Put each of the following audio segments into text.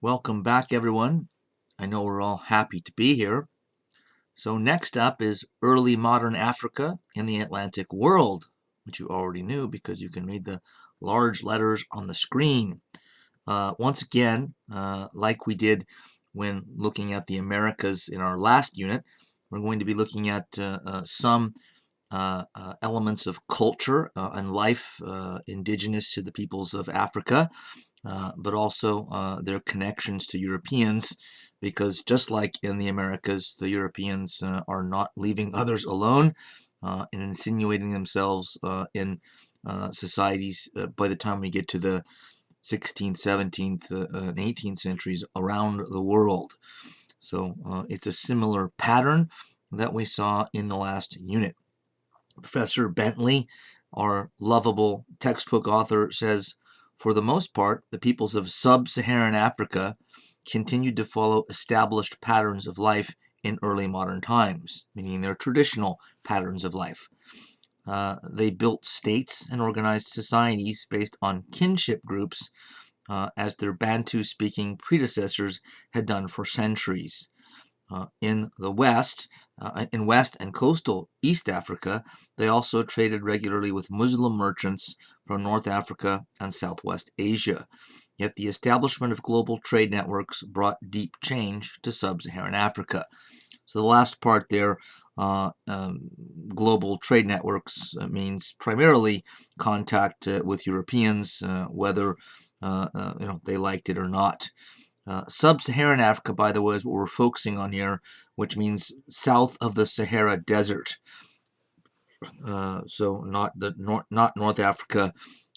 Welcome back, everyone. I know we're all happy to be here. So next up is early modern Africa in the Atlantic world, which you already knew because you can read the large letters on the screen. Once again, like we did when looking at the Americas in our last unit, we're going to be looking at some elements of culture and life indigenous to the peoples of Africa, but also their connections to Europeans, because just like in the Americas, the Europeans are not leaving others alone and insinuating themselves in societies by the time we get to the 16th, 17th, and 18th centuries around the world. So it's a similar pattern that we saw in the last unit. Professor Bentley, our lovable textbook author, says, for the most part, the peoples of sub-Saharan Africa continued to follow established patterns of life in early modern times, meaning their traditional patterns of life. They built states and organized societies based on kinship groups, as their Bantu-speaking predecessors had done for centuries. In West and coastal East Africa, they also traded regularly with Muslim merchants from North Africa and Southwest Asia. Yet the establishment of global trade networks brought deep change to sub-Saharan Africa. So the last part there, global trade networks, means primarily contact with Europeans, whether they liked it or not. Sub-Saharan Africa, by the way, is what we're focusing on here, which means south of the Sahara Desert. So not North Africa,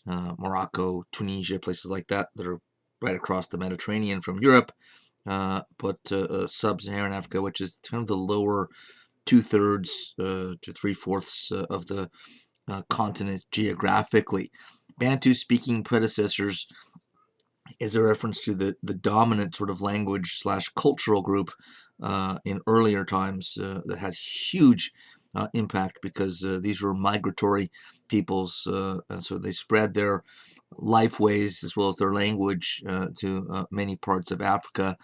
Morocco, Tunisia, places like that are right across the Mediterranean from Europe, but Sub-Saharan Africa, which is kind of the lower 2/3 to 3/4 of the continent geographically. Bantu-speaking predecessors is a reference to the dominant sort of language / cultural group in earlier times that had huge impact because these were migratory peoples, and so they spread their life ways as well as their language to many parts of Africa,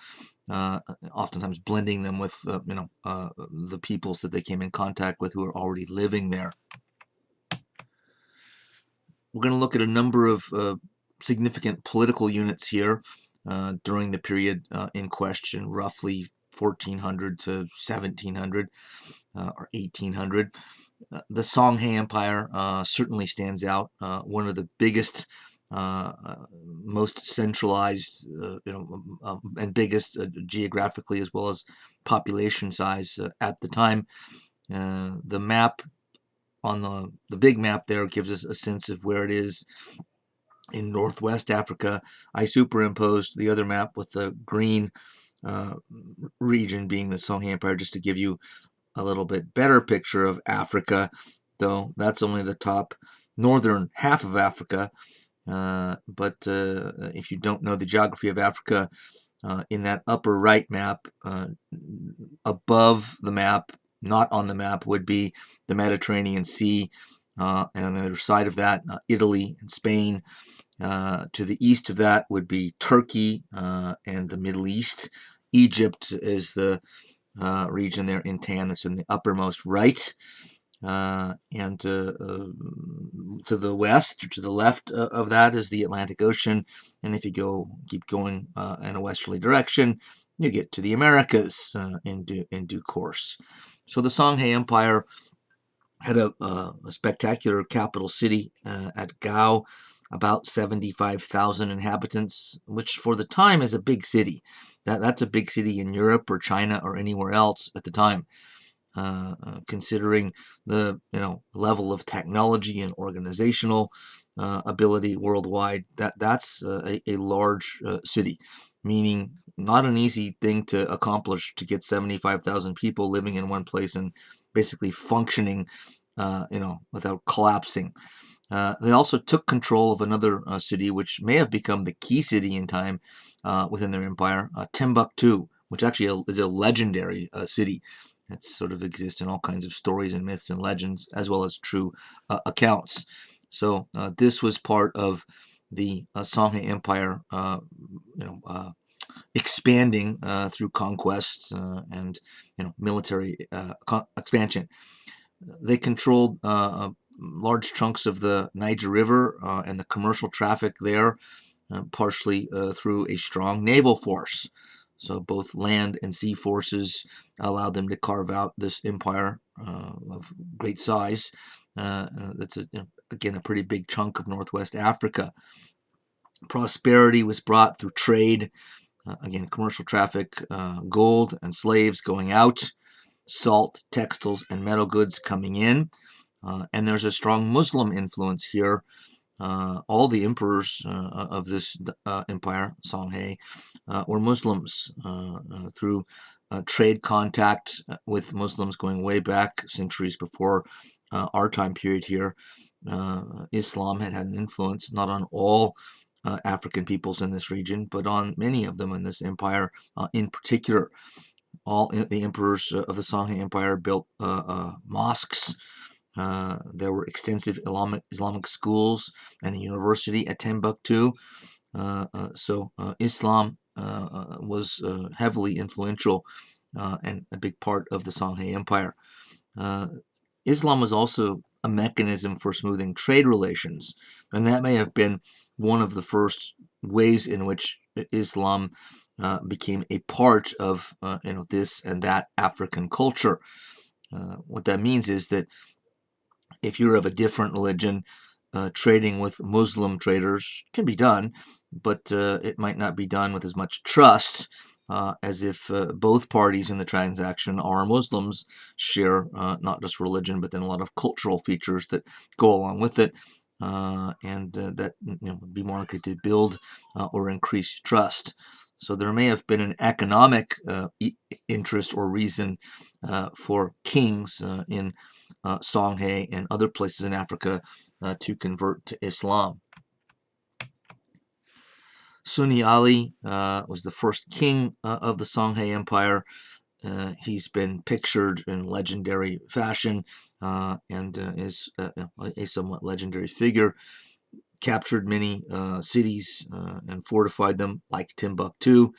oftentimes blending them with the peoples that they came in contact with who were already living there. We're going to look at a number of significant political units here during the period in question, roughly 1400 to 1700 or 1800. The Songhua Empire certainly stands out. One of the biggest, most centralized, and biggest geographically as well as population size at the time. The map on the big map there gives us a sense of where it is in Northwest Africa. I superimposed the other map with the green region being the Songhua Empire just to give you a little bit better picture of Africa, though that's only the top northern half of Africa. But if you don't know the geography of Africa, in that upper right map, above the map, not on the map, would be the Mediterranean Sea, and on the other side of that, Italy and Spain. To the east of that would be Turkey and the Middle East. Egypt is the region there in tan that's in the uppermost right. And to the west or to the left of that is the Atlantic Ocean. And if you keep going in a westerly direction, you get to the Americas in due course. So the Songhua Empire had a spectacular capital city at Gao, about 75,000 inhabitants, which for the time is a big city. That's a big city in Europe or China or anywhere else at the time. Considering the level of technology and organizational ability worldwide, that's a large city, meaning not an easy thing to accomplish to get 75,000 people living in one place and basically functioning, without collapsing. They also took control of another city, which may have become the key city in time within their empire, Timbuktu, which actually is a legendary city. It sort of exists in all kinds of stories and myths and legends, as well as true accounts. So this was part of the Songhua Empire, expanding through conquests and military expansion. They controlled large chunks of the Niger River and the commercial traffic there, partially through a strong naval force. So both land and sea forces allowed them to carve out this empire of great size. That's again a pretty big chunk of Northwest Africa. Prosperity was brought through trade, again commercial traffic, gold and slaves going out, salt, textiles, and metal goods coming in. And there's a strong Muslim influence here. All the emperors of this empire, Songhai, were Muslims through trade contact with Muslims going way back centuries before our time period here. Islam had an influence not on all African peoples in this region, but on many of them in this empire in particular. All the emperors of the Songhai Empire built mosques. There were extensive Islamic schools and a university at Timbuktu. So Islam was heavily influential and a big part of the Songhai Empire. Islam was also a mechanism for smoothing trade relations, and that may have been one of the first ways in which Islam became a part of this and that African culture. What that means is that if you're of a different religion, trading with Muslim traders can be done, but it might not be done with as much trust as if both parties in the transaction are Muslims, share not just religion, but then a lot of cultural features that go along with it, and that would be more likely to build or increase trust. So there may have been an economic interest or reason for kings in Songhai and other places in Africa to convert to Islam. Sunni Ali was the first king of the Songhai Empire. He's been pictured in legendary fashion and is a somewhat legendary figure. Captured many cities and fortified them, like Timbuktu.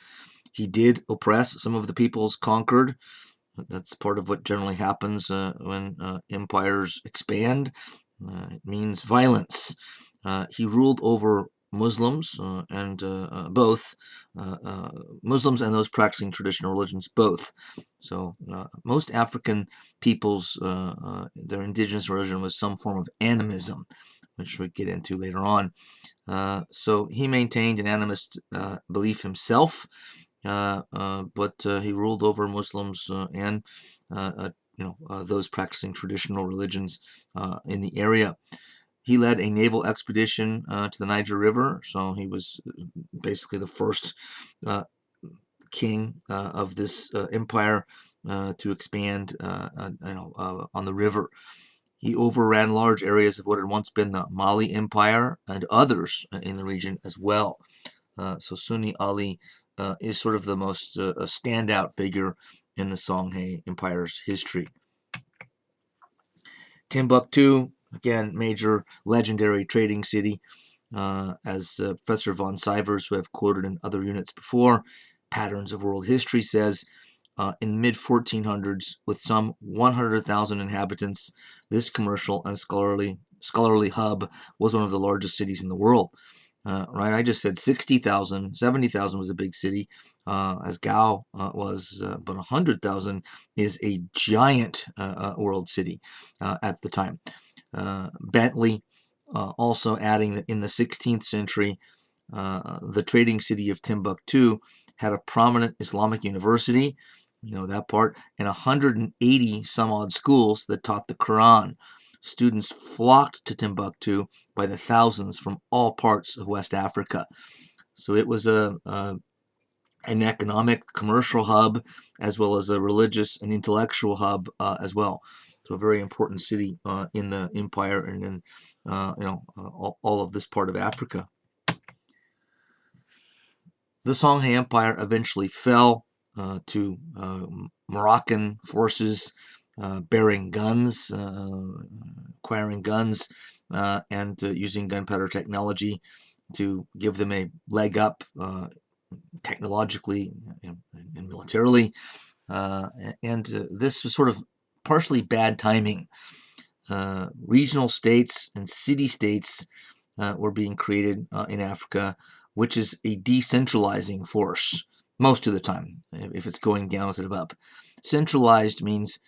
He did oppress some of the peoples conquered. That's part of what generally happens when empires expand. It means violence. He ruled over Muslims and both Muslims and those practicing traditional religions both. So most African peoples, their indigenous religion was some form of animism, which we'll get into later on. So he maintained an animist belief himself, but he ruled over Muslims and those practicing traditional religions in the area. He led a naval expedition to the Niger River, so he was basically the first king of this empire to expand on the river. He overran large areas of what had once been the Mali Empire and others in the region as well. So Sunni Ali is sort of the most standout figure in the Songhai Empire's history. Timbuktu, again, major legendary trading city, as Professor von Sivers, who I've quoted in other units before, Patterns of World History, says, in the mid-1400s, with some 100,000 inhabitants, this commercial and scholarly hub was one of the largest cities in the world. Right, I just said 60,000, 70,000 was a big city, as Gao was, but 100,000 is a giant world city at the time. Bentley also adding that in the 16th century, the trading city of Timbuktu had a prominent Islamic university, that part, and 180 some odd schools that taught the Quran. Students flocked to Timbuktu by the thousands from all parts of West Africa. So it was an economic, commercial hub, as well as a religious and intellectual hub as well. So a very important city in the empire and in all of this part of Africa. The Songhai Empire eventually fell to Moroccan forces bearing guns, acquiring guns, and using gunpowder technology to give them a leg up, technologically and militarily. This was sort of partially bad timing. Regional states and city-states were being created in Africa, which is a decentralizing force most of the time, if it's going down instead of up. Centralized means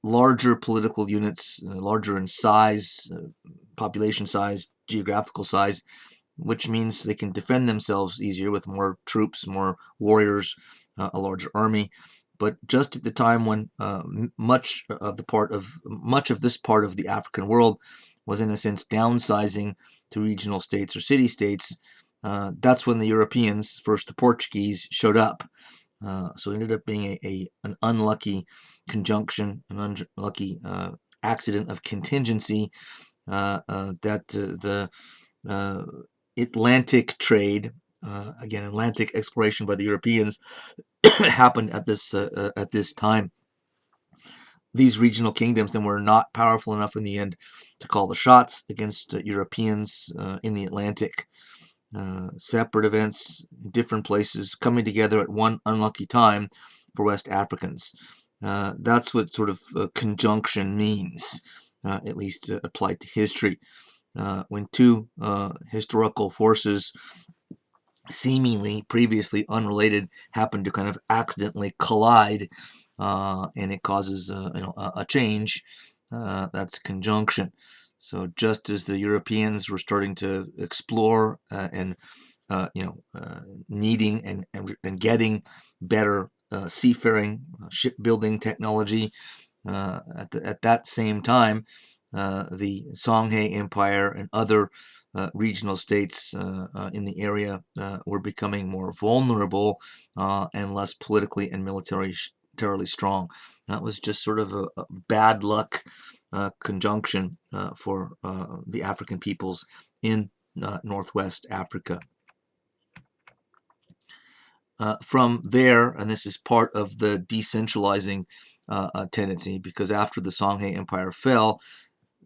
larger political units, larger in size, population size, geographical size, which means they can defend themselves easier with more troops, more warriors, a larger army. But just at the time when much of this part of the African world was in a sense downsizing to regional states or city-states, that's when the Europeans, first the Portuguese, showed up. So it ended up being an unlucky conjunction, an unlucky accident of contingency that the Atlantic trade, again, Atlantic exploration by the Europeans, happened at this time. These regional kingdoms then were not powerful enough in the end to call the shots against Europeans in the Atlantic. Separate events, different places, coming together at one unlucky time for West Africans. That's what sort of conjunction means, at least applied to history. When two historical forces, seemingly previously unrelated, happen to kind of accidentally collide, and it causes a change, that's conjunction. So just as the Europeans were starting to explore and needing and getting better seafaring, shipbuilding technology, at that same time, the Songhua Empire and other regional states in the area were becoming more vulnerable and less politically and militarily strong. That was just sort of a bad luck conjunction for the African peoples in Northwest Africa. From there, and this is part of the decentralizing tendency, because after the Songhua Empire fell,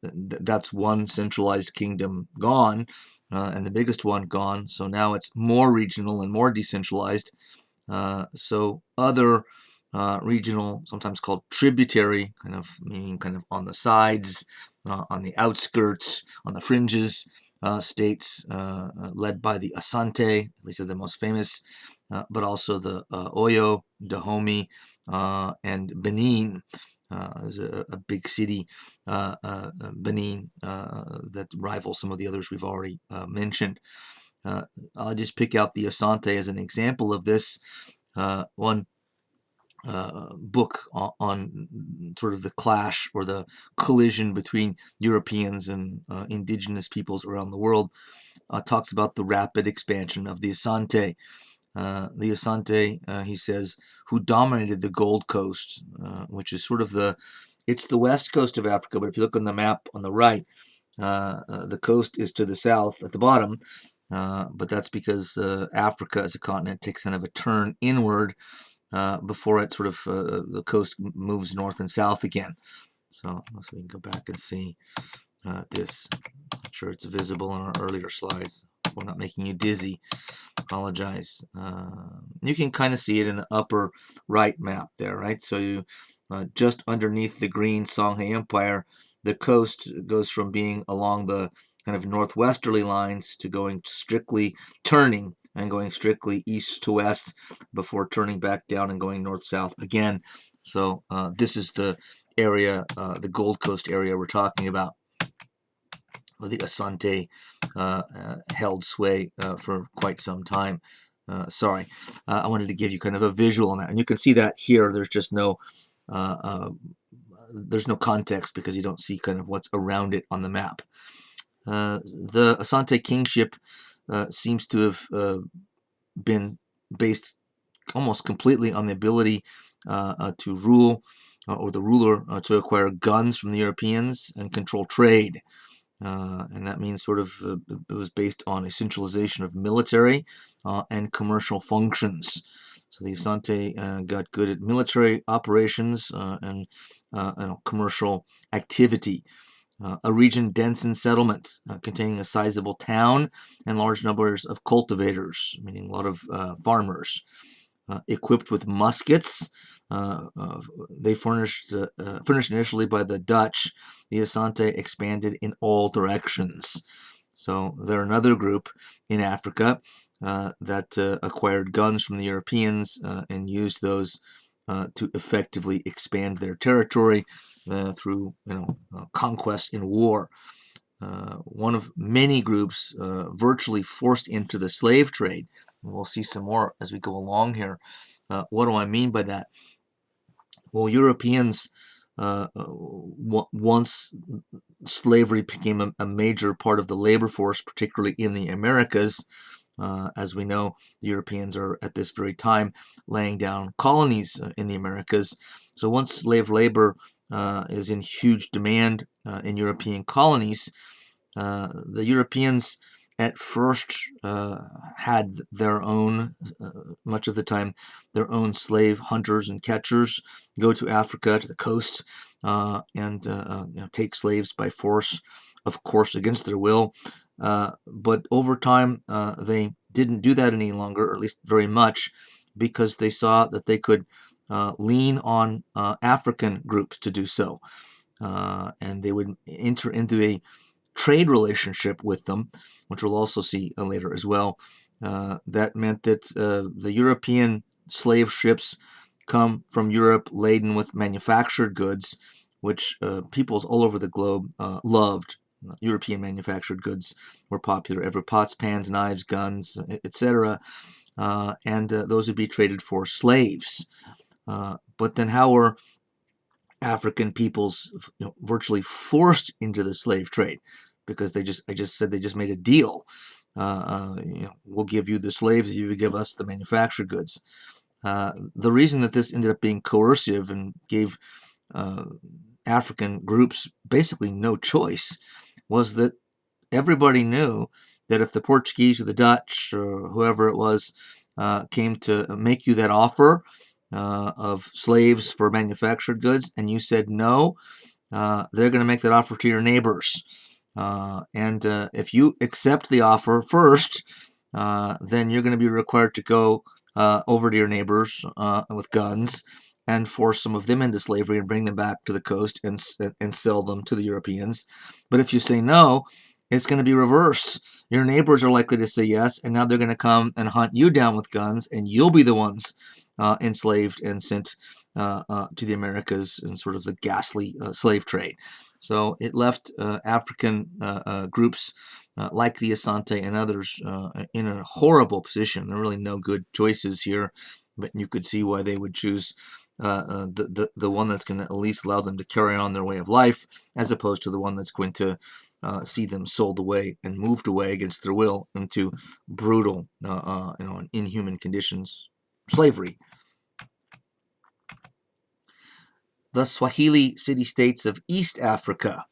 that's one centralized kingdom gone, and the biggest one gone. So now it's more regional and more decentralized. So other regional, sometimes called tributary, kind of meaning kind of on the sides, on the outskirts, on the fringes, states led by the Asante, at least are the most famous, but also the Oyo, Dahomey, and Benin. There's a big city, Benin, that rivals some of the others we've already mentioned. I'll just pick out the Asante as an example of this. One book on sort of the clash or the collision between Europeans and indigenous peoples around the world talks about the rapid expansion of the Asante. The Asante, he says, who dominated the Gold Coast, which is sort of it's the west coast of Africa, but if you look on the map on the right, the coast is to the south at the bottom, but that's because Africa as a continent takes kind of a turn inward before it sort of the coast moves north and south again. So we can go back and see this. I'm not sure it's visible in our earlier slides. We're not making you dizzy. Apologize. You can kind of see it in the upper right map there, right? So you just underneath the green Songhua Empire, the coast goes from being along the kind of northwesterly lines to going turning and going strictly east to west before turning back down and going north-south again. So this is the area, the Gold Coast area we're talking about, where the Asante held sway for quite some time. Sorry, I wanted to give you kind of a visual on that, and you can see that here. There's just there's no context because you don't see kind of what's around it on the map. The Asante kingship seems to have been based almost completely on the ability to rule, or the ruler to acquire guns from the Europeans and control trade. And that means sort of it was based on a centralization of military and commercial functions. So the Asante got good at military operations and commercial activity. a region dense in settlement, containing a sizable town and large numbers of cultivators, meaning a lot of farmers. Equipped with muskets, they furnished initially by the Dutch. The Asante expanded in all directions. So they're another group in Africa that acquired guns from the Europeans and used those to effectively expand their territory through conquest in war. One of many groups virtually forced into the slave trade. And we'll see some more as we go along here. What do I mean by that? Well, Europeans, once slavery became a major part of the labor force, particularly in the Americas, as we know, the Europeans are at this very time laying down colonies in the Americas. So once slave labor is in huge demand in European colonies, the Europeans at first had their own, much of the time, their own slave hunters and catchers go to Africa, to the coast, and take slaves by force, of course, against their will. But over time, they didn't do that any longer, or at least very much, because they saw that they could lean on African groups to do so. And they would enter into a trade relationship with them, which we'll also see later as well. That meant that the European slave ships come from Europe laden with manufactured goods, which peoples all over the globe loved. European manufactured goods were popular. Every pots, pans, knives, guns, etc. And those would be traded for slaves. But then how were African peoples virtually forced into the slave trade? Because I just said they just made a deal. We'll give you the slaves if you give us the manufactured goods. The reason that this ended up being coercive and gave African groups basically no choice was that everybody knew that if the Portuguese or the Dutch or whoever it was came to make you that offer of slaves for manufactured goods and you said no, they're going to make that offer to your neighbors. And if you accept the offer first, then you're going to be required to go over to your neighbors with guns and force some of them into slavery and bring them back to the coast and sell them to the Europeans. But if you say no, it's going to be reversed. Your neighbors are likely to say yes, and now they're going to come and hunt you down with guns, and you'll be the ones enslaved and sent to the Americas in sort of the ghastly slave trade. So it left African groups like the Asante and others in a horrible position. There are really no good choices here, but you could see why they would choose the one that's going to at least allow them to carry on their way of life, as opposed to the one that's going to see them sold away and moved away against their will into brutal, and inhuman conditions, slavery. The Swahili city-states of East Africa,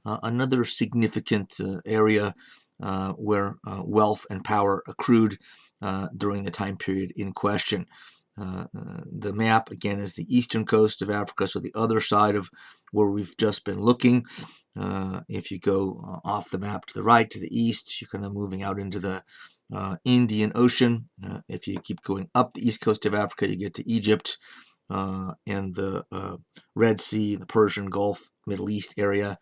another significant area where wealth and power accrued during the time period in question. The map, again, is the eastern coast of Africa, so the other side of where we've just been looking. If you go off the map to the right, to the east, you're kind of moving out into the Indian Ocean. If you keep going up the east coast of Africa, you get to Egypt and the Red Sea, the Persian Gulf, Middle East area.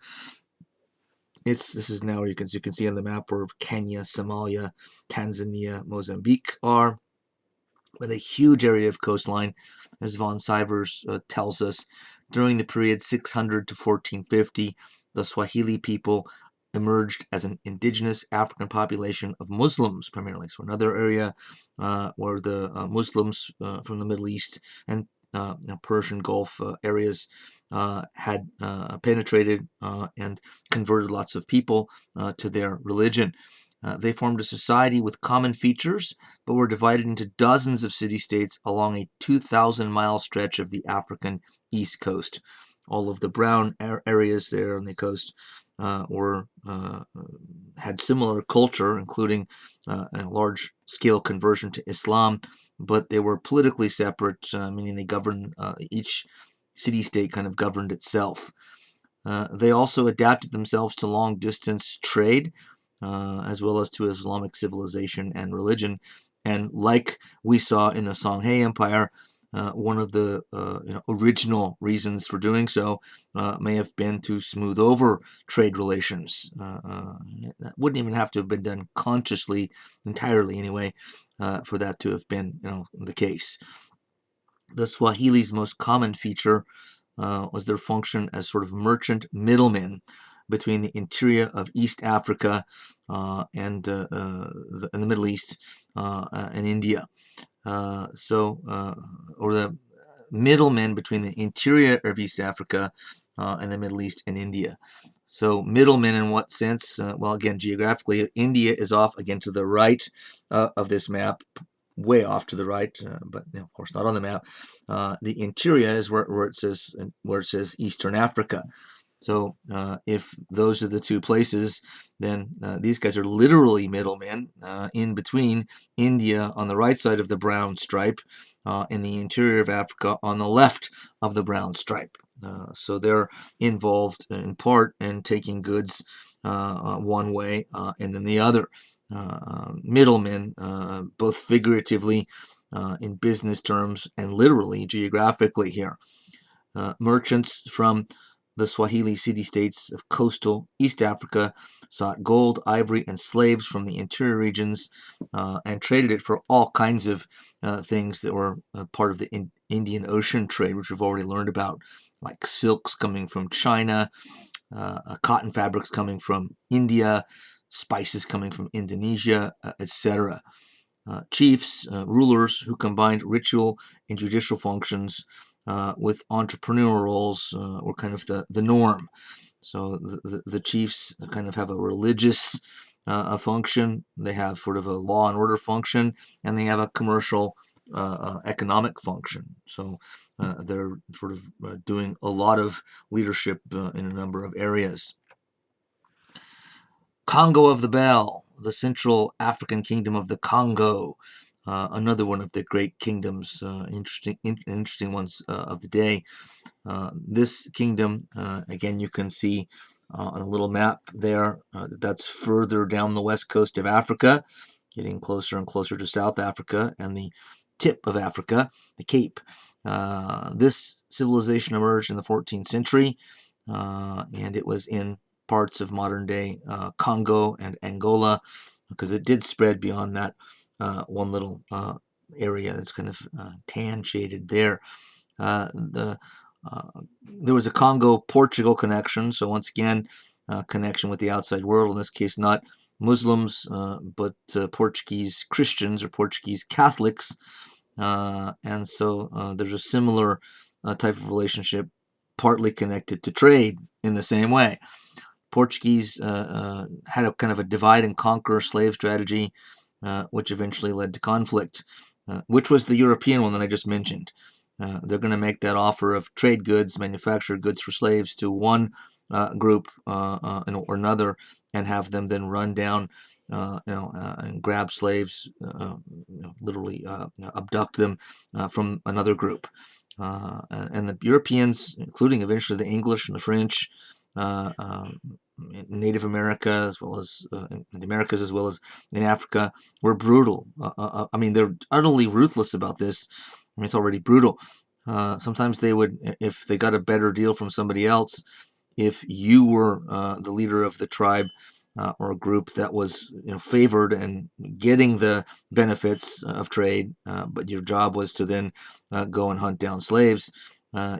This is now where you can see on the map where Kenya, Somalia, Tanzania, Mozambique are. But a huge area of coastline, as von Sivers tells us. During the period 600 to 1450, the Swahili people emerged as an indigenous African population of Muslims primarily. So another area where the Muslims from the Middle East and Persian Gulf areas had penetrated and converted lots of people to their religion. They formed a society with common features, but were divided into dozens of city-states along a 2,000-mile stretch of the African east coast. All of the brown areas there on the coast had similar culture, including a large-scale conversion to Islam, but they were politically separate, meaning they governed, each city-state kind of governed itself. They also adapted themselves to long-distance trade, as well as to Islamic civilization and religion. And like we saw in the Songhua Empire, one of the original reasons for doing so may have been to smooth over trade relations. That wouldn't even have to have been done consciously, entirely anyway, for that to have been the case. The Swahili's most common feature was their function as sort of merchant middlemen between the interior of East Africa and the Middle East and India. Or the middlemen between the interior of East Africa and the Middle East and India. So middlemen in what sense? Well, again, geographically, India is off again to the right of this map, way off to the right, but of course not on the map. The interior is where it says Eastern Africa. So if those are the two places, then these guys are literally middlemen in between India on the right side of the brown stripe and the interior of Africa on the left of the brown stripe. So they're involved in part in taking goods one way and then the other. Middlemen, both figuratively in business terms and literally geographically here. Merchants from the Swahili city-states of coastal East Africa sought gold, ivory, and slaves from the interior regions and traded it for all kinds of things that were part of the Indian Ocean trade, which we've already learned about, like silks coming from China, cotton fabrics coming from India, spices coming from Indonesia, etc. Chiefs, rulers who combined ritual and judicial functions with entrepreneurial roles were kind of the norm. So the chiefs kind of have a religious function, they have sort of a law and order function, and they have a commercial economic function. So they're sort of doing a lot of leadership in a number of areas. Congo of the Bell, the Central African Kingdom of the Congo, another one of the great kingdoms, interesting ones of the day. This kingdom, again, you can see on a little map there, that's further down the west coast of Africa, getting closer and closer to South Africa and the tip of Africa, the Cape. This civilization emerged in the 14th century, and it was in parts of modern-day Congo and Angola, because it did spread beyond that one little area that's kind of tan shaded there. There was a Congo-Portugal connection, so once again, connection with the outside world, in this case not Muslims, but Portuguese Christians or Portuguese Catholics, and so there's a similar type of relationship, partly connected to trade in the same way. Portuguese had a kind of a divide and conquer slave strategy, which eventually led to conflict, which was the European one that I just mentioned. They're going to make that offer of trade goods, manufactured goods for slaves to one group or another, and have them then run down, and grab slaves, literally abduct them from another group. And the Europeans, including eventually the English and the French, Native America, as well as in the Americas, as well as in Africa, were brutal. I mean, they're utterly ruthless about this. I mean, it's already brutal. Sometimes they would, if they got a better deal from somebody else, if you were the leader of the tribe or a group that was favored and getting the benefits of trade, but your job was to then go and hunt down slaves,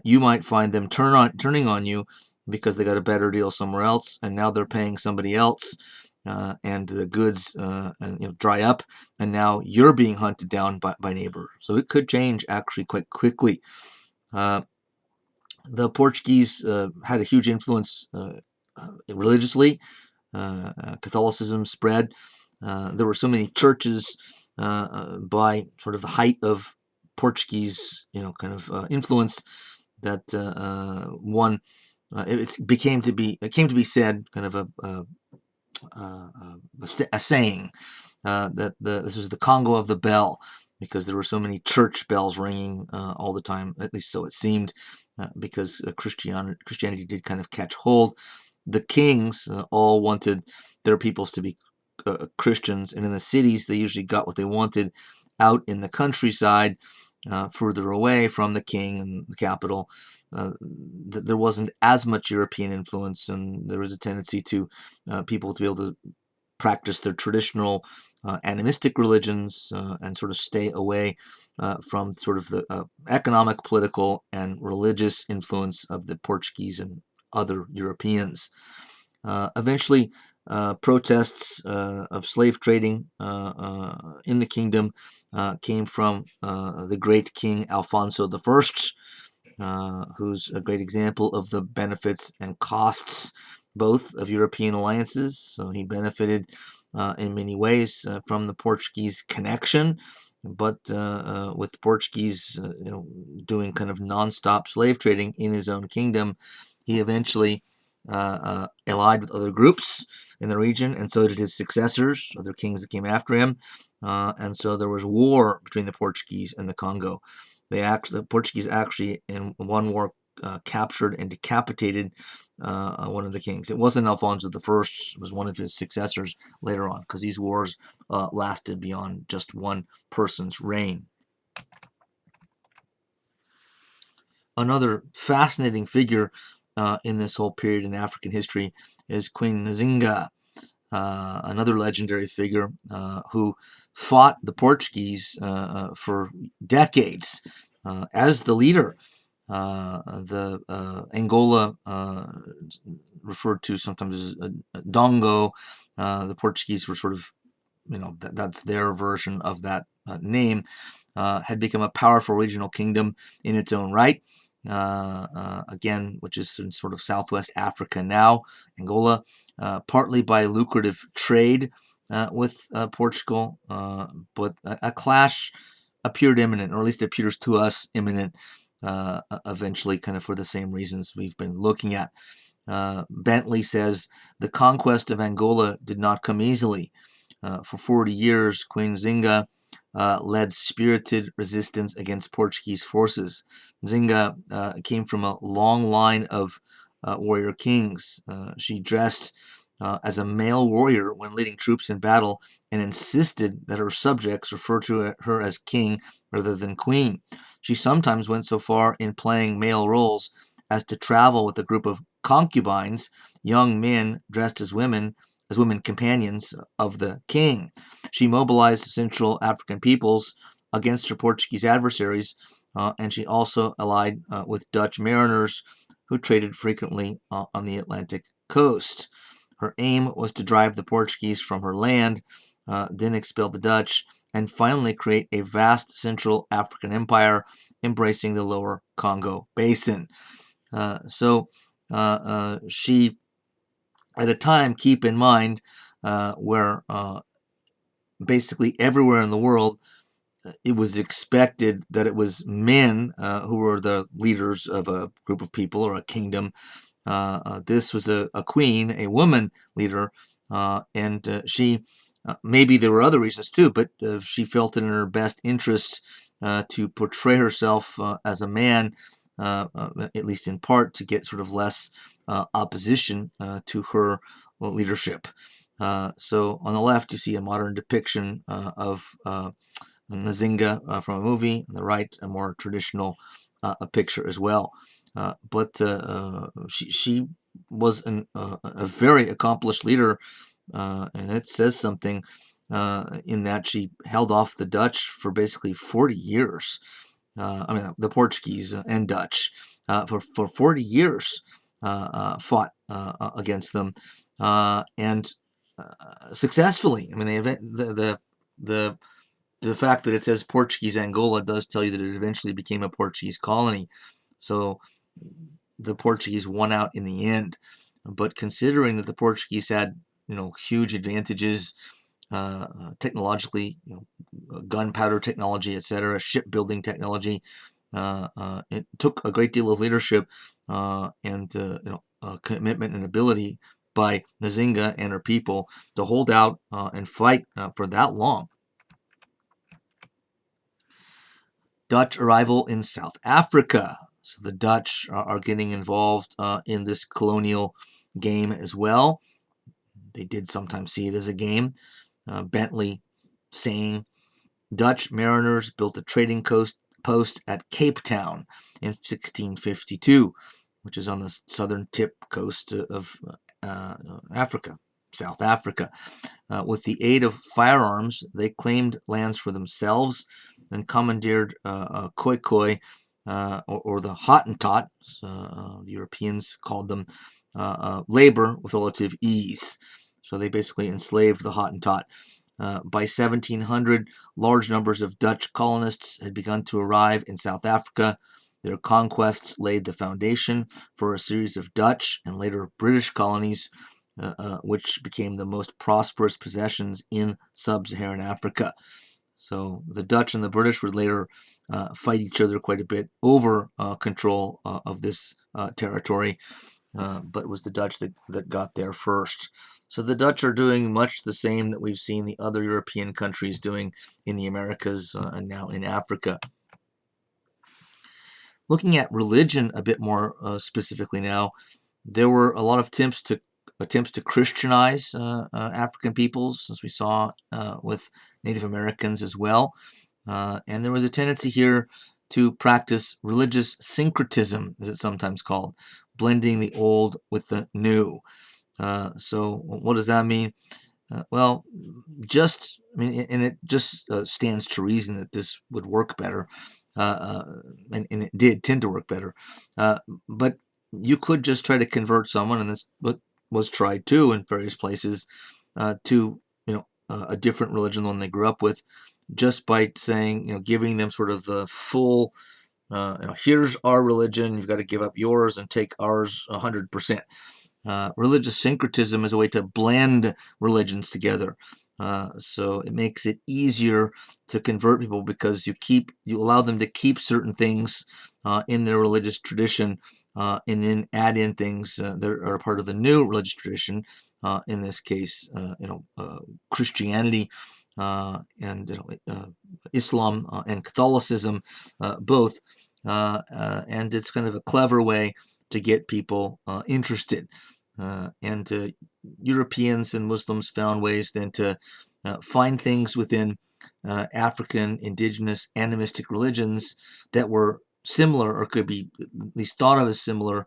you might find them turning on you because they got a better deal somewhere else, and now they're paying somebody else, and the goods dry up, and now you're being hunted down by neighbor. So it could change actually quite quickly. The Portuguese had a huge influence religiously. Catholicism spread. There were so many churches by sort of the height of Portuguese, kind of influence that it came to be said, kind of a saying that this was the Congo of the bell, because there were so many church bells ringing all the time, at least so it seemed, because Christianity did kind of catch hold. The kings all wanted their peoples to be Christians, and in the cities they usually got what they wanted. Out in the countryside, further away from the king and the capital, there wasn't as much European influence, and there was a tendency to people to be able to practice their traditional animistic religions and sort of stay away from sort of the economic, political, and religious influence of the Portuguese and other Europeans. Eventually, protests of slave trading in the kingdom came from the great King Alfonso I, who's a great example of the benefits and costs both of European alliances. So he benefited in many ways from the Portuguese connection, but with the Portuguese doing kind of nonstop slave trading in his own kingdom, he eventually allied with other groups in the region, and so did his successors, other kings that came after him, and so there was war between the Portuguese and the Congo. The Portuguese actually, in one war, captured and decapitated one of the kings. It wasn't Alfonso I; it was one of his successors later on, because these wars lasted beyond just one person's reign. Another fascinating figure in this whole period in African history is Queen Nzinga, another legendary figure who fought the Portuguese for decades as the leader. The Angola, referred to sometimes as Dongo, the Portuguese were sort of, that's their version of that name, had become a powerful regional kingdom in its own right. Again, which is in sort of Southwest Africa now, Angola, partly by lucrative trade with Portugal, but a clash appeared imminent, or at least appears to us imminent, eventually, kind of for the same reasons we've been looking at. Bentley says the conquest of Angola did not come easily. For 40 years, Queen Nzinga led spirited resistance against Portuguese forces. Nzinga came from a long line of warrior kings. She dressed as a male warrior when leading troops in battle, and insisted that her subjects refer to her as king rather than queen. She sometimes went so far in playing male roles as to travel with a group of concubines, young men dressed as women companions of the king. She mobilized Central African peoples against her Portuguese adversaries, and she also allied with Dutch mariners who traded frequently on the Atlantic coast. Her aim was to drive the Portuguese from her land, then expel the Dutch, and finally create a vast Central African empire embracing the lower Congo basin. So she, at a time, keep in mind, where basically everywhere in the world it was expected that it was men who were the leaders of a group of people or a kingdom. This was a queen, a woman leader, and she, maybe there were other reasons too, but she felt it in her best interest to portray herself as a man, at least in part, to get sort of less opposition to her leadership. So on the left, you see a modern depiction of Nzinga from a movie. On the right, a more traditional a picture as well. But she was a very accomplished leader, and it says something in that she held off the Dutch for basically 40 years. The Portuguese and Dutch for 40 years fought against them, and successfully. The fact that it says Portuguese Angola does tell you that it eventually became a Portuguese colony. So the Portuguese won out in the end. But considering that the Portuguese had, huge advantages technologically, gunpowder technology, etc., shipbuilding technology, it took a great deal of leadership and commitment and ability by Nzinga and her people to hold out and fight for that long. Dutch arrival in South Africa. So the Dutch are getting involved in this colonial game as well. They did sometimes see it as a game. Bentley saying, Dutch mariners built a trading post at Cape Town in 1652, which is on the southern tip coast of Africa, South Africa. With the aid of firearms, they claimed lands for themselves and commandeered Khoi, or the Hottentots. The Europeans called them labor with relative ease. So they basically enslaved the Hottentot. By 1700, large numbers of Dutch colonists had begun to arrive in South Africa. Their conquests laid the foundation for a series of Dutch and later British colonies, which became the most prosperous possessions in sub-Saharan Africa. So the Dutch and the British would later fight each other quite a bit over control of this territory, but it was the Dutch that got there first. So the Dutch are doing much the same that we've seen the other European countries doing in the Americas and now in Africa. Looking at religion a bit more specifically now, there were a lot of attempts to Christianize African peoples, as we saw with Native Americans as well. And there was a tendency here to practice religious syncretism, as it's sometimes called, blending the old with the new. So what does that mean? Well, and it just stands to reason that this would work better, and it did tend to work better. But you could just try to convert someone, and this was tried too in various places, to a different religion than they grew up with, just by saying, giving them sort of the full, here's our religion, you've got to give up yours and take ours 100%. Religious syncretism is a way to blend religions together. So it makes it easier to convert people because you allow them to keep certain things in their religious tradition, and then add in things that are part of the new religious tradition. In this case, Christianity and Islam and Catholicism, both, and it's kind of a clever way to get people interested. And Europeans and Muslims found ways then to find things within African, indigenous, animistic religions that were similar, or could be at least thought of as similar,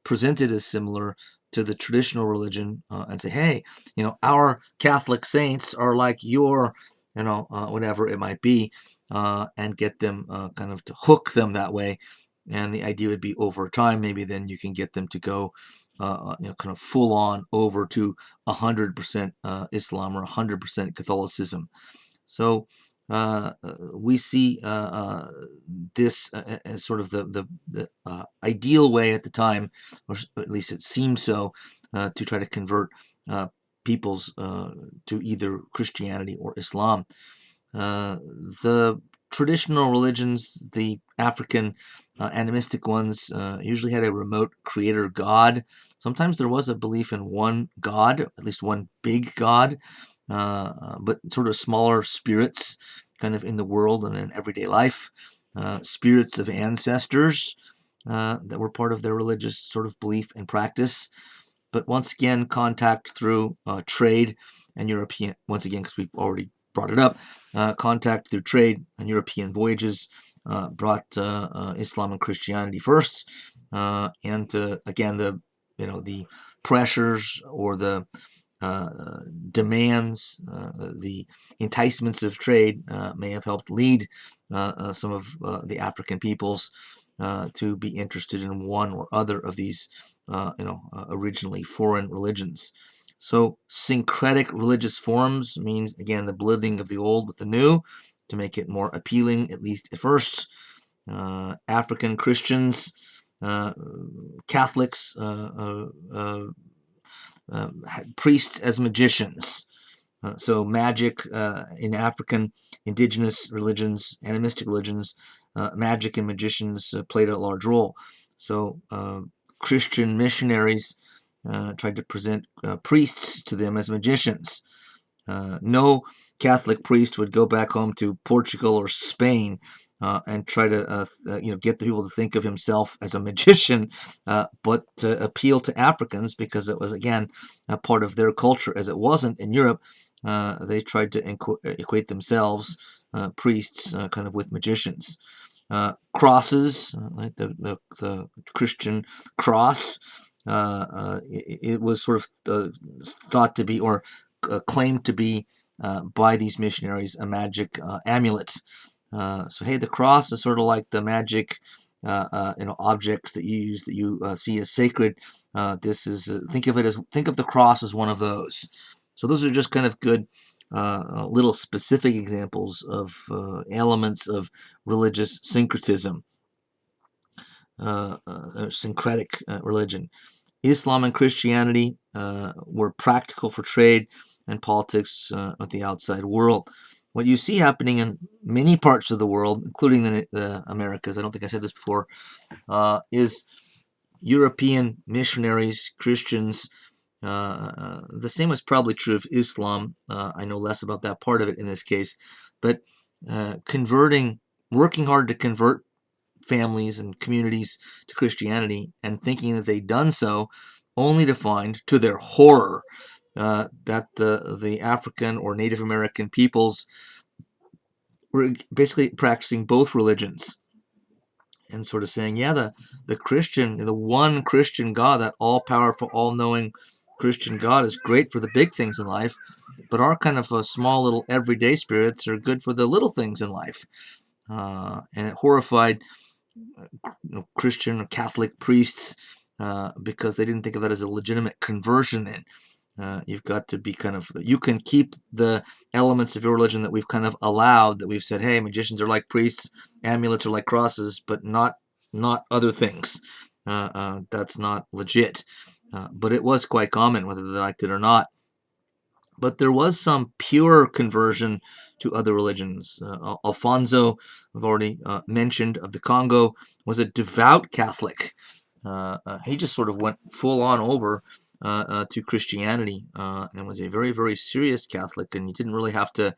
presented as similar to the traditional religion, and say, hey, our Catholic saints are like your, whatever it might be, and get them kind of to hook them that way. And the idea would be over time, maybe then you can get them to go kind of full on over to 100% Islam or 100% Catholicism. So we see this as sort of the ideal way at the time, or at least it seemed so, to try to convert peoples to either Christianity or Islam. The traditional religions, the African animistic ones, usually had a remote creator god. Sometimes there was a belief in one god, at least one big god, but sort of smaller spirits kind of in the world and in everyday life, spirits of ancestors that were part of their religious sort of belief and practice. But once again, contact through trade and European, once again, because we've already brought it up, contact through trade and European voyages brought Islam and Christianity first, and again, the pressures or the demands, the enticements of trade may have helped lead some of the African peoples to be interested in one or other of these, originally foreign religions. So syncretic religious forms means, again, the blending of the old with the new to make it more appealing, at least at first. African Christians, Catholics, had priests as magicians. So magic in African indigenous religions, animistic religions, magic and magicians played a large role. So Christian missionaries tried to present priests to them as magicians. No Catholic priest would go back home to Portugal or Spain and try to get the people to think of himself as a magician, but to appeal to Africans because it was, again, a part of their culture. As it wasn't in Europe, they tried to equate themselves, priests, kind of with magicians. Crosses, like the Christian cross, it was sort of thought to be, or claimed to be, by these missionaries, a magic amulet. So hey, the cross is sort of like the magic, objects that you use, that you see as sacred. This is think of the cross as one of those. So those are just kind of good little specific examples of elements of religious syncretism, syncretic religion. Islam and Christianity were practical for trade and politics with the outside world. What you see happening in many parts of the world, including the Americas, I don't think I said this before, is European missionaries, Christians. The same was probably true of Islam. I know less about that part of it in this case, but working hard to convert families and communities to Christianity, and thinking that they'd done so, only to find, to their horror, that the African or Native American peoples were basically practicing both religions, and sort of saying, yeah, the Christian, the one Christian God, that all-powerful, all-knowing Christian God, is great for the big things in life, but our kind of small little everyday spirits are good for the little things in life. And it horrified Christian or Catholic priests because they didn't think of that as a legitimate conversion. Then you've got to be you can keep the elements of your religion that we've kind of allowed, that we've said, hey, magicians are like priests, amulets are like crosses, but not other things. That's not legit. But it was quite common, whether they liked it or not. But there was some pure conversion to other religions. Alfonso, I've already mentioned, of the Congo, was a devout Catholic. He just sort of went full on over to Christianity, and was a very, very serious Catholic, and you didn't really have to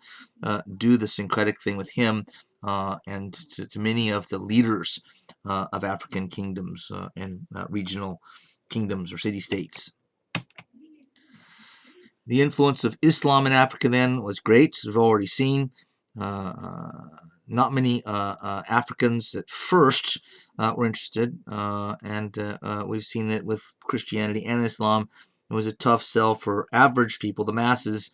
do the syncretic thing with him, and to many of the leaders of African kingdoms and regional kingdoms or city-states. The influence of Islam in Africa then was great, as we've already seen. Not many Africans at first were interested, and we've seen that with Christianity and Islam, it was a tough sell for average people, the masses,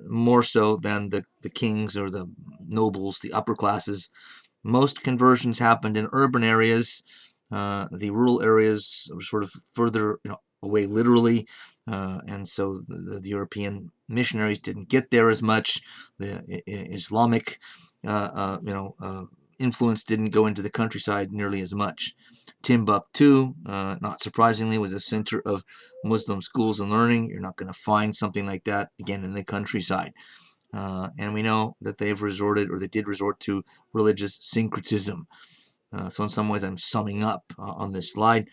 more so than the kings or the nobles, the upper classes. Most conversions happened in urban areas. The rural areas were sort of further away literally, and so the European missionaries didn't get there as much. The Islamic influence didn't go into the countryside nearly as much. Timbuktu, not surprisingly, was a center of Muslim schools and learning. You're not going to find something like that again in the countryside. And we know that they did resort to religious syncretism. So in some ways, I'm summing up on this slide.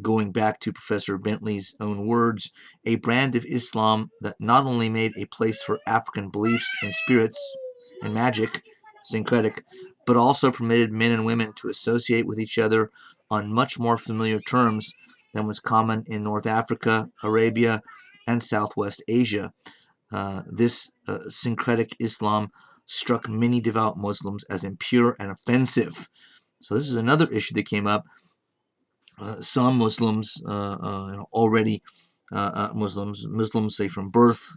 Going back to Professor Bentley's own words, a brand of Islam that not only made a place for African beliefs and spirits and magic, syncretic, but also permitted men and women to associate with each other on much more familiar terms than was common in North Africa, Arabia, and Southwest Asia. This syncretic Islam struck many devout Muslims as impure and offensive. So this is another issue that came up. Some Muslims, already Muslims, say from birth,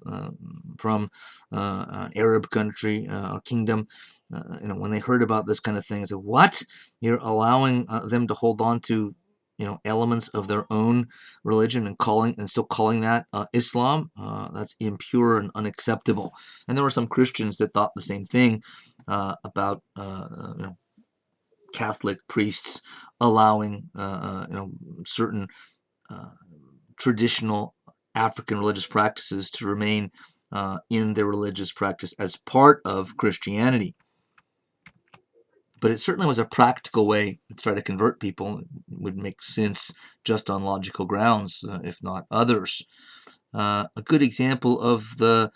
from an Arab country or kingdom, when they heard about this kind of thing, they said, "What? You're allowing them to hold on to, elements of their own religion and still calling that Islam? That's impure and unacceptable." And there were some Christians that thought the same thing about Catholic priests allowing certain traditional African religious practices to remain in their religious practice as part of Christianity. But it certainly was a practical way to try to convert people. It would make sense just on logical grounds, if not others. A good example of the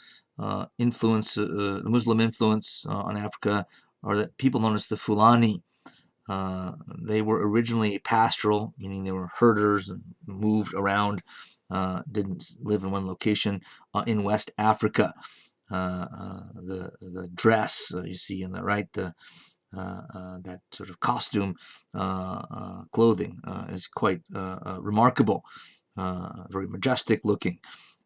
influence, the Muslim influence on Africa, are the people known as the Fulani. They were originally pastoral, meaning they were herders and moved around, didn't live in one location in West Africa. The dress you see in the right, that sort of costume clothing is quite remarkable, very majestic looking.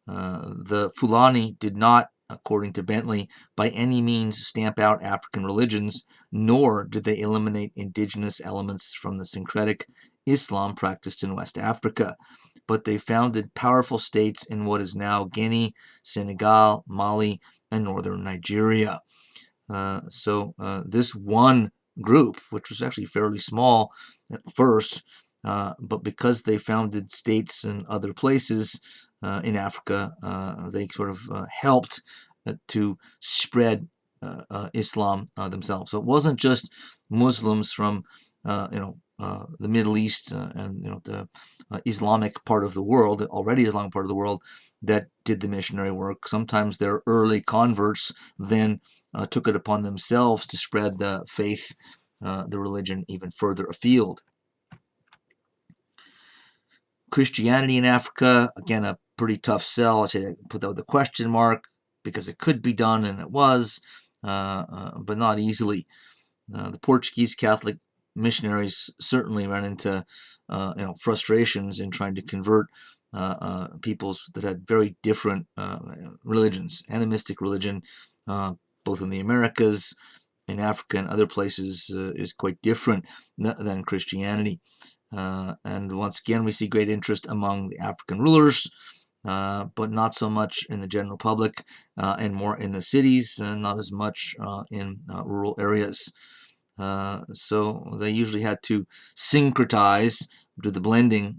The Fulani did not, according to Bentley, by any means stamp out African religions, nor did they eliminate indigenous elements from the syncretic Islam practiced in West Africa, but they founded powerful states in what is now Guinea, Senegal, Mali, and northern Nigeria. So this one group, which was actually fairly small at first, but because they founded states in other places in Africa, they sort of helped to spread Islam themselves. So it wasn't just Muslims from the Middle East and the Islamic part of the world, already Islamic part of the world, that did the missionary work. Sometimes their early converts then took it upon themselves to spread the faith, the religion, even further afield. Christianity in Africa, again, a pretty tough sell. I say I put that with a question mark because it could be done, and it was, but not easily. The Portuguese Catholic missionaries certainly ran into frustrations in trying to convert peoples that had very different religions. Animistic religion, both in the Americas, in Africa, and other places, is quite different than Christianity. And once again, we see great interest among the African rulers, but not so much in the general public, and more in the cities, and not as much in rural areas. So they usually had to syncretize, do the blending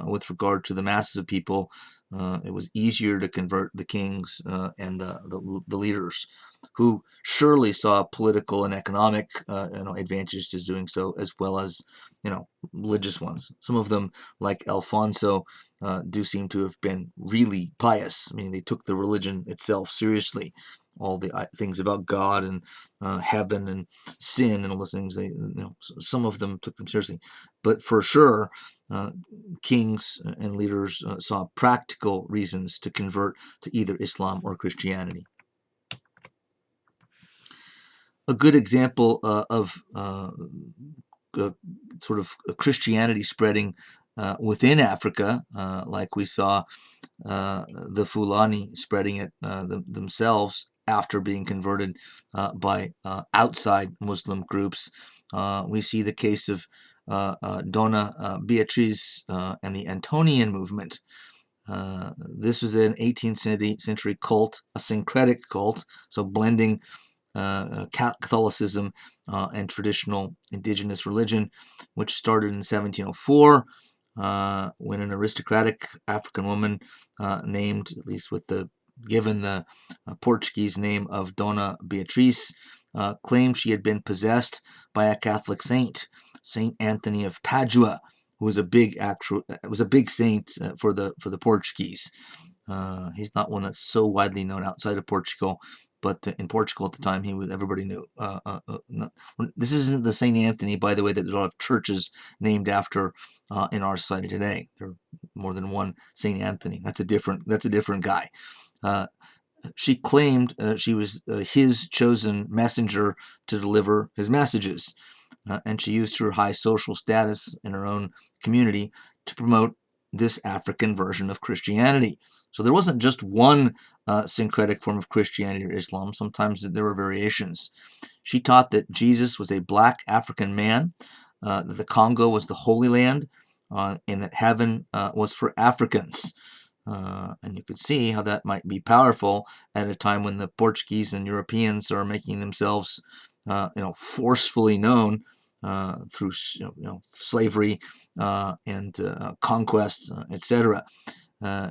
with regard to the masses of people. It was easier to convert the kings and the leaders, who surely saw political and economic advantages to doing so, as well as religious ones. Some of them, like Alfonso, do seem to have been really pious. I mean, they took the religion itself seriously. All the things about God and heaven and sin and all those things. Some of them took them seriously, but for sure, kings and leaders saw practical reasons to convert to either Islam or Christianity. A good example of sort of Christianity spreading within Africa, like we saw the Fulani spreading it themselves after being converted by outside Muslim groups. We see the case of Donna Beatrice and the Antonian movement. This was an 18th century cult, a syncretic cult, so blending Catholicism and traditional indigenous religion, which started in 1704 when an aristocratic African woman named, at least given the Portuguese name of Donna Beatrice, claimed she had been possessed by a Catholic saint, Saint Anthony of Padua, who was a big saint for the Portuguese. He's not one that's so widely known outside of Portugal, but in Portugal at the time, everybody knew. This isn't the Saint Anthony, by the way, that there's a lot of churches named after in our society today. There are more than one Saint Anthony. That's a different guy. She claimed she was his chosen messenger to deliver his messages, and she used her high social status in her own community to promote this African version of Christianity. So there wasn't just one syncretic form of Christianity or Islam. Sometimes there were variations. She taught that Jesus was a black African man, that the Congo was the Holy Land, and that heaven was for Africans. And you could see how that might be powerful at a time when the Portuguese and Europeans are making themselves, forcefully known through slavery and conquest, etc.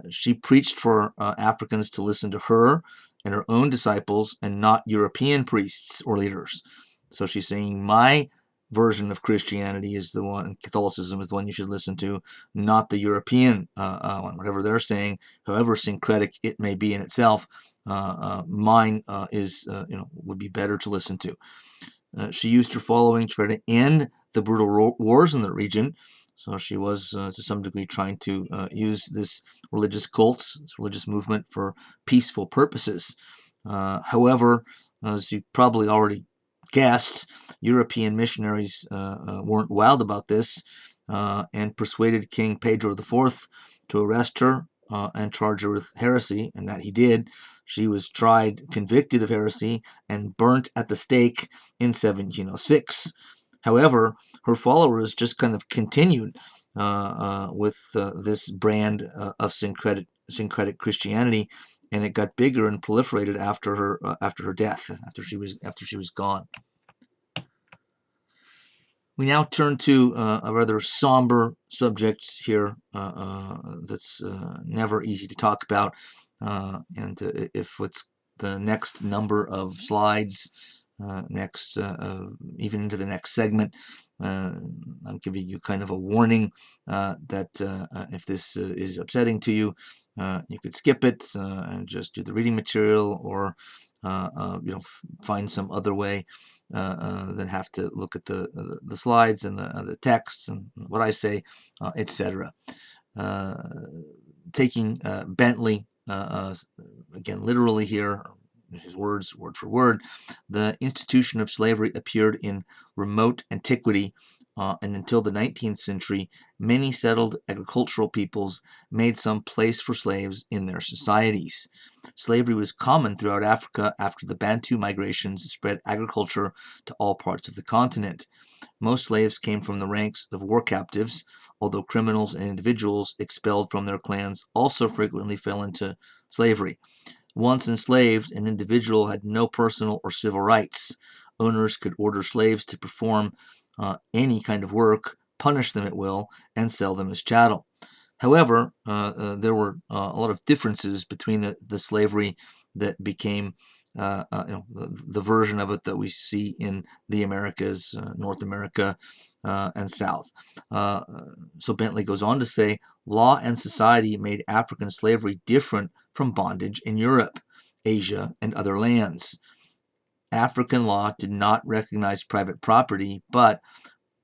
She preached for Africans to listen to her and her own disciples and not European priests or leaders. So she's saying, my version of Christianity is the one, and Catholicism is the one you should listen to, not the European one. Whatever they're saying, however syncretic it may be in itself, mine would be better to listen to. She used her following to try to end the brutal wars in the region. So she was, to some degree, trying to use this religious cult, this religious movement, for peaceful purposes. However, as you probably already guessed, European missionaries weren't wild about this and persuaded King Pedro IV to arrest her and charge her with heresy, and that he did. She was tried, convicted of heresy, and burnt at the stake in 1706. However, her followers just kind of continued with this brand of syncretic Christianity, and it got bigger and proliferated after her death, after she was gone. We now turn to a rather somber subject here that's never easy to talk about, and if it's the next number of slides, even into the next segment, I'm giving you kind of a warning that if this is upsetting to you, you could skip it and just do the reading material, or find some other way than have to look at the slides and the texts and what I say, etc. Taking Bentley again literally here, his words word for word, the institution of slavery appeared in remote antiquity, and until the 19th century, many settled agricultural peoples made some place for slaves in their societies. Slavery was common throughout Africa after the Bantu migrations spread agriculture to all parts of the continent. Most slaves came from the ranks of war captives, although criminals and individuals expelled from their clans also frequently fell into slavery. Once enslaved, an individual had no personal or civil rights. Owners could order slaves to perform any kind of work, punish them at will, and sell them as chattel. However, there were a lot of differences between the slavery that became the version of it that we see in the Americas, North America, and South. So Bentley goes on to say, law and society made African slavery different from bondage in Europe, Asia, and other lands. African law did not recognize private property, but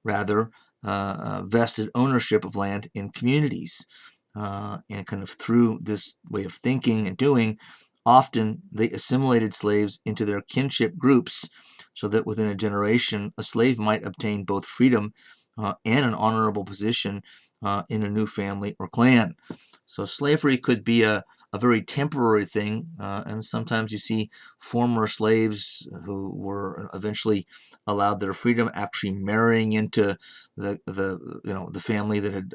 rather vested ownership of land in communities. And kind of through this way of thinking and doing, often they assimilated slaves into their kinship groups, so that within a generation, a slave might obtain both freedom and an honorable position in a new family or clan. So slavery could be a very temporary thing, and sometimes you see former slaves who were eventually allowed their freedom actually marrying into the family that had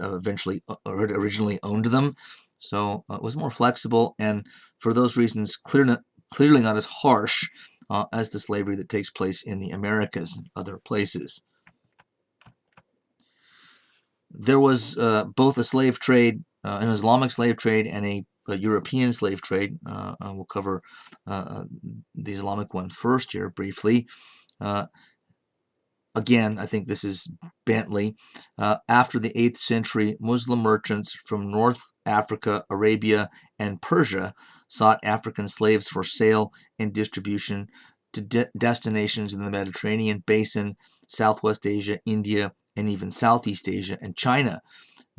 originally owned them. So it was more flexible, and for those reasons, clearly not as harsh as the slavery that takes place in the Americas and other places. There was both a slave trade, an Islamic slave trade, and a European slave trade. We'll cover the Islamic one first here briefly. Again, I think this is Bentley. After the 8th century, Muslim merchants from North Africa, Arabia, and Persia sought African slaves for sale and distribution to destinations in the Mediterranean basin, Southwest Asia, India, and even Southeast Asia and China.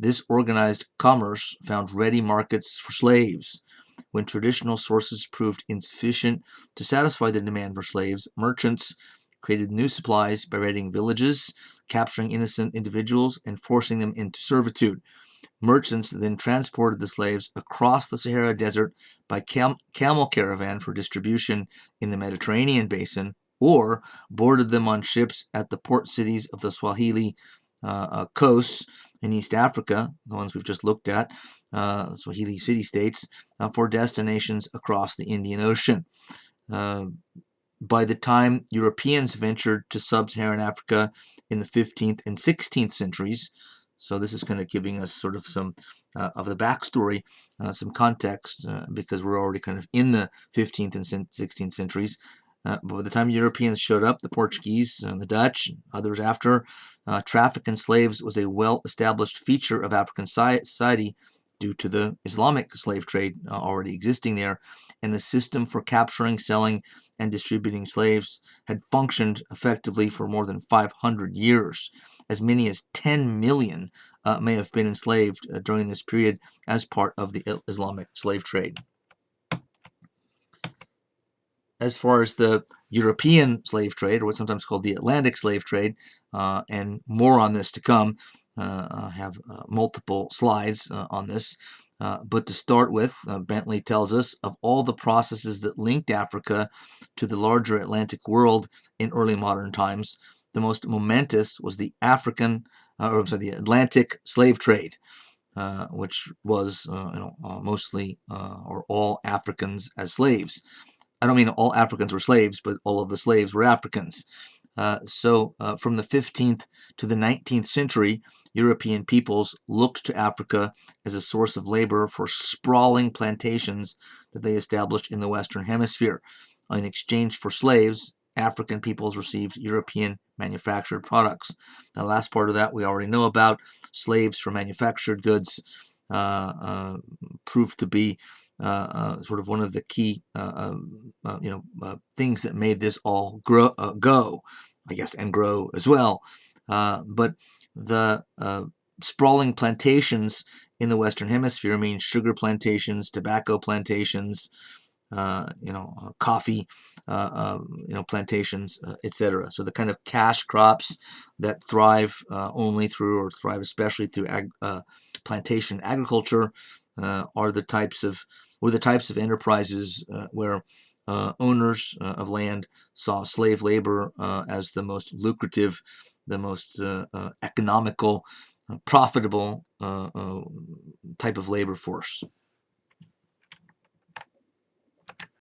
This organized commerce found ready markets for slaves. When traditional sources proved insufficient to satisfy the demand for slaves, merchants created new supplies by raiding villages, capturing innocent individuals, and forcing them into servitude. Merchants then transported the slaves across the Sahara Desert by camel caravan for distribution in the Mediterranean basin, or boarded them on ships at the port cities of the Swahili coasts in East Africa, the ones we've just looked at, Swahili CityStates, for destinations across the Indian Ocean. By the time Europeans ventured to sub-Saharan Africa in the 15th and 16th centuries, so this is kind of giving us sort of some of the backstory, some context, because we're already kind of in the 15th and 16th centuries. But by the time Europeans showed up, the Portuguese and the Dutch, and others after, traffic in slaves was a well-established feature of African society due to the Islamic slave trade already existing there, and the system for capturing, selling, and distributing slaves had functioned effectively for more than 500 years. As many as 10 million may have been enslaved during this period as part of the Islamic slave trade. As far as the European slave trade, or what's sometimes called the Atlantic slave trade, and more on this to come, I have multiple slides on this. But to start with, Bentley tells us of all the processes that linked Africa to the larger Atlantic world in early modern times, the most momentous was the the Atlantic slave trade, which was mostly or all Africans as slaves. I don't mean all Africans were slaves, but all of the slaves were Africans. So from the 15th to the 19th century, European peoples looked to Africa as a source of labor for sprawling plantations that they established in the Western Hemisphere. In exchange for slaves, African peoples received European manufactured products. The last part of that we already know about. Slaves for manufactured goods proved to be sort of one of the key things that made this all go, I guess, and grow as well. But the sprawling plantations in the Western Hemisphere mean sugar plantations, tobacco plantations, coffee, plantations, etc. So the kind of cash crops that thrive only through, or thrive especially through plantation agriculture, were the types of enterprises where owners of land saw slave labor as the most lucrative, the most economical, profitable type of labor force.